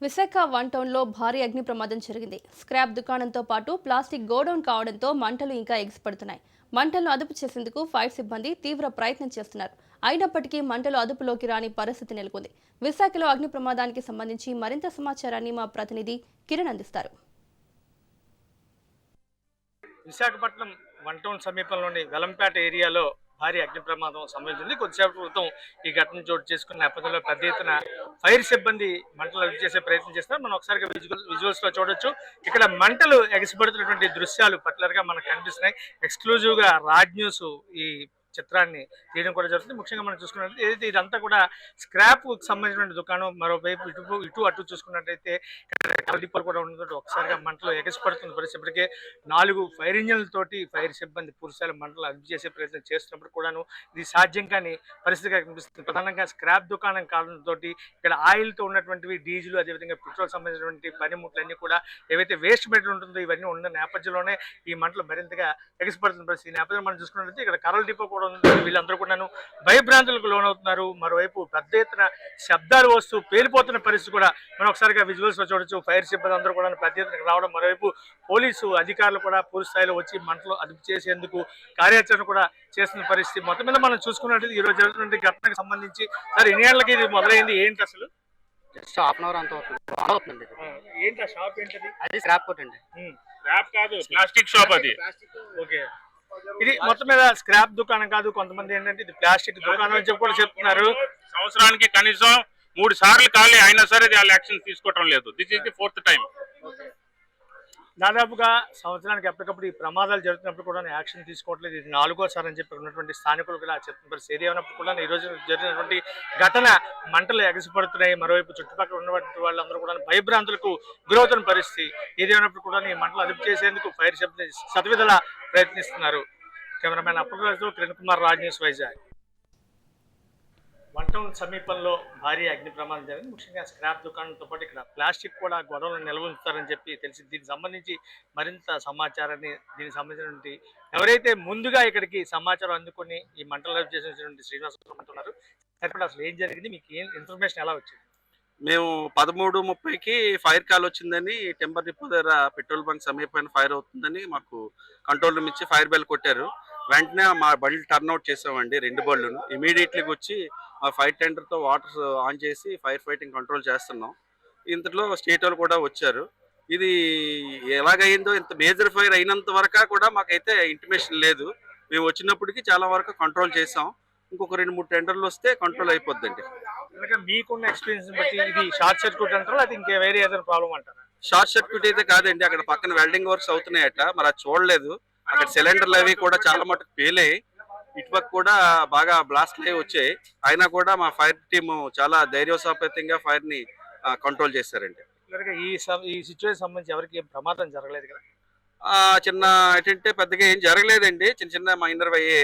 Visakha one టౌన్లో భారీ అగ్ని ప్రమాదం జరిగింది. స్క్రాప్ దుకాణంతో పాటు ప్లాస్టిక్ గోడౌన్ కావడంతో మంటలు ఇంకా ఎగిసిపడుతున్నాయి. మంటలను అదుపు చేసేందుకు ఫైర్ సిబ్బంది తీవ్ర ప్రయత్నం చేస్తున్నారు. అయినప్పటికీ మంటలు అదుపులోకి రాని పరిస్థితి నెలకొంది. విశాఖలో అగ్ని ప్రమాదానికి సంబంధించి మరింత సమాచారాన్ని మా ప్రతినిధి కిరణ్ అందిస్తారు. విశాఖపట్నం వన్ టౌన్ సమీపంలోని వెలంపేట ఏరియాలో భారీ అగ్ని ప్రమాదం సంభవించింది. కొద్దిసేపటి క్రితం ఈ ఘటన చోటు చేసుకున్న నేపథ్యంలో పెద్ద ఎత్తున ఫైర్ సిబ్బంది మంటలు అదుపు చేసే ప్రయత్నం చేస్తారు. మనం ఒకసారిగా విజువల్స్ లో చూడొచ్చు. ఇక్కడ మంటలు ఎగసిపడుతున్నటువంటి దృశ్యాలు పర్టికులర్ గా మనకు కనిపిస్తున్నాయి. ఎక్స్క్లూజివ్ గా రాజ్ న్యూస్ ఈ చిత్రాన్ని తీయడం కూడా జరుగుతుంది. ముఖ్యంగా మనం చూసుకున్నట్లయితే ఏదైతే ఇదంతా కూడా స్క్రాప్ సంబంధించిన దుకాణం. మరోవైపు ఇటు అటు చూసుకున్నట్లయితే డిపోలు కూడా ఉండదు. ఒకసారిగా మంటలు ఎగసిపడుతున్న పరిస్థితి. ఇప్పటికే 4 ఫైర్ ఇంజిన్లతోటి ఫైర్ సిబ్బంది పూర్తిస్థాయిలో మంటలు అదుపు చేసే ప్రయత్నం చేస్తున్నప్పుడు కూడాను ఇది సాధ్యం కాని పరిస్థితిగా కనిపిస్తుంది. ప్రధానంగా స్క్రాప్ దుకాణం కావడంతో ఇక్కడ ఆయిల్తో ఉన్నటువంటివి, డీజిల్, అదేవిధంగా పెట్రోల్ సంబంధించినటువంటి పనిముట్లన్నీ కూడా ఏవైతే వేస్ట్ మెటీరియల్ ఉంటుందో ఇవన్నీ ఉన్న నేపథ్యంలోనే ఈ మంటలు మరింతగా ఎగసిపడుతున్న పరిస్థితి. ఈ నేపథ్యంలో మనం చూసుకున్నట్లయితే ఇక్కడ కర్రల డిపో కూడా ఉంది. వీళ్ళందరూ కూడాను భయభ్రాంతులకు లోనవుతున్నారు. మరోవైపు పెద్ద ఎత్తున శబ్దాలు వస్తూ పేలిపోతున్న పరిస్థితి కూడా మనం ఒకసారిగా విజువల్స్ లో చూడొచ్చు. ఫైర్ సిబ్బంది అందరూ కూడా పెద్ద ఎత్తున రావడం, మరోవైపు పోలీసు అధికారులు కూడా పూర్తి స్థాయిలో వచ్చి మంటలు అదుపు చేసేందుకు కార్యాచరణ కూడా చేస్తున్న పరిస్థితి. మొత్తం మీద మనం చూసుకున్నట్టు ఈ రోజు జరుగుతున్న ఘటనకు సంబంధించి సార్ ఎన్ని గంటలకి ఇది మొదలైంది, ఏంటి అసలు? జస్ట్ హాఫ్ అన్ అవర్ అంత అవుతుంది. ఏంటి ఆ షాప్ ఏంటది? అది స్క్రాప్ కోట్ అండి. స్క్రాప్ కాదు, ప్లాస్టిక్ షాప్ అది. ఓకే, ఇది మొత్తం మీద స్క్రాప్ దుకాణం కాదు. కొంతమంది ఏంటంటే ఇది ప్లాస్టిక్ దుకాణం అని చెప్పి కూడా చెప్తున్నారు. సంవత్సరానికి కనీసం 3 సార్లు ఖాళీ అయినా సరే వాళ్ళు యాక్షన్ తీసుకోవడం లేదు. This is the 4th time. దాదాపుగా సంవత్సరానికి ఎప్పటికప్పుడు ఈ ప్రమాదాలు జరుగుతున్నప్పుడు కూడా యాక్షన్ తీసుకోవట్లేదు. ఇది 4వ సారి అని చెప్పి ఉన్నటువంటి స్థానికులు కూడా చెప్తున్న పరిస్థితి. ఏది ఏమైనప్పుడు కూడా ఈ రోజు జరిగినటువంటి ఘటన మంటలు ఎగసిపడుతున్నాయి. మరోవైపు చుట్టుపక్కల ఉన్నటువంటి వాళ్ళందరూ కూడా భయభ్రాంతులకు గురవుతున్న పరిస్థితి. ఏది ఏమైనప్పుడు కూడా ఈ మంటలు అదుపు చేసేందుకు ఫైర్ సిబ్బంది శతవిధలా ప్రయత్నిస్తున్నారు. Cameraman Appalaraju, Kiran Kumar, Raj news, Vizag. One town సమీపంలో భారీ అగ్ని ప్రమాదం జరిగింది. ముఖ్యంగా స్క్రాప్ దుకాణంతో పాటు ఇక్కడ ప్లాస్టిక్ కూడా గొడవలు నిల్వ ఉంచుతారని చెప్పి తెలిసింది. దీనికి సంబంధించి మరింత సమాచారాన్ని, దీనికి సంబంధించినటువంటి ఎవరైతే ముందుగా ఇక్కడికి సమాచారం అందుకొని ఈ మంటలు అదుపు చేసినటువంటి శ్రీనివాస్ అంటున్నారు. అసలు ఏం జరిగింది, మీకు ఏం ఇన్ఫర్మేషన్ ఎలా వచ్చింది? మేము 13:30కి ఫైర్ కాల్ వచ్చిందని, టెంపర్ డిపో దగ్గర పెట్రోల్ బంక్ సమీపమైన ఫైర్ అవుతుందని మాకు కంట్రోల్ రూమ్ ఇచ్చి ఫైర్ బెల్ కొట్టారు. వెంటనే మా బళ్ళు టర్న్అవుట్ చేసామండి, 2 బళ్ళును. ఇమీడియట్లీగా వచ్చి మా ఫైర్ టెండర్తో వాటర్ ఆన్ చేసి ఫైర్ ఫైటింగ్ కంట్రోల్ చేస్తున్నాం. ఇంతలో స్టేట్ వాళ్ళు కూడా వచ్చారు. ఇది ఎలాగైందో, ఇంత మేజర్ ఫైర్ అయినంత వరకు కూడా మాకైతే ఇంటిమేషన్ లేదు. మేము వచ్చినప్పటికీ చాలా వరకు కంట్రోల్ చేసాం. ఇంకొక 2-3 టెండర్లు వస్తే కంట్రోల్ అయిపోద్దండి. మీకున్న ఎక్స్పీరియన్స్ బట్టి ఇది షార్ట్ సర్క్యూట్ అంటారా, అది ఇంకా వేరే ఏదైనా ప్రాబ్లం అంటారా? షార్ట్ సర్క్యూట్ అయితే కాదండి, అక్కడ పక్కన వెల్డింగ్ వర్క్స్ అవుతున్నాయట, మరి అది చూడలేదు. అక్కడ సిలిండర్లు అవి కూడా చాలా మటుకు పేలాయి. ఇటుపక్క కూడా బాగా బ్లాస్ట్లు అవి వచ్చాయి. అయినా కూడా మా ఫైర్ టీము చాలా ధైర్యసోపేతంగా ఫైర్ ని కంట్రోల్ చేశారండి. ఈ సిచ్యువేషన్ సంబంధించి ఎవరికి ప్రమాదం జరగలేదు కదా? చిన్న ఏంటంటే పెద్దగా ఏం జరగలేదండి, చిన్న చిన్న మైనర్ అయ్యే.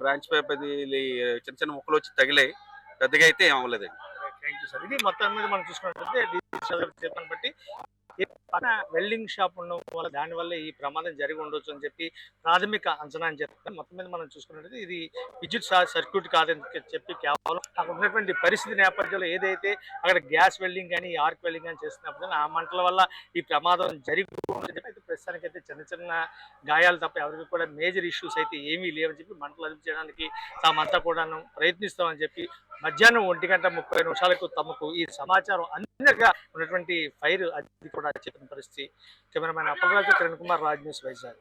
బ్రాంచ్ పైప్ అది చిన్న చిన్న ముక్కలు వచ్చి తగిలాయి, పెద్దగా అయితే ఏం అవ్వలేదండి. Thank you sir. ఇది మొత్తం మీద మనం చూసుకున్నట్లయితే బట్టి వెల్డింగ్ షాప్ ఉండడం వల్ల దానివల్ల ఈ ప్రమాదం జరిగి ఉండొచ్చు అని చెప్పి ప్రాథమిక అంచనా అని చెప్తారు. మొత్తం మీద మనం చూసుకున్నట్లయితే ఇది విద్యుత్ సర్క్యూట్ కాదని చెప్పి కేవలం అక్కడ ఉన్నటువంటి పరిస్థితి నేపథ్యంలో ఏదైతే అక్కడ గ్యాస్ వెల్డింగ్ కానీ ఆర్క్ వెల్డింగ్ కానీ చేస్తున్నప్పుడు ఆ మంటల వల్ల ఈ ప్రమాదం జరిగి అయితే ప్రస్తుతానికి అయితే చిన్న చిన్న గాయాలు తప్ప ఎవరికి కూడా మేజర్ ఇష్యూస్ అయితే ఏమీ లేవని చెప్పి మంటలు అదుపు చేయడానికి తామంతా కూడా ప్రయత్నిస్తామని చెప్పి మధ్యాహ్నం 1:30 తమకు ఈ సమాచారం అందినగా ఉన్నటువంటి ఫైర్ అది కూడా చెప్పిన పరిస్థితి. Cameraman Appalaraju, Kiran Kumar, Raj news, Vizag.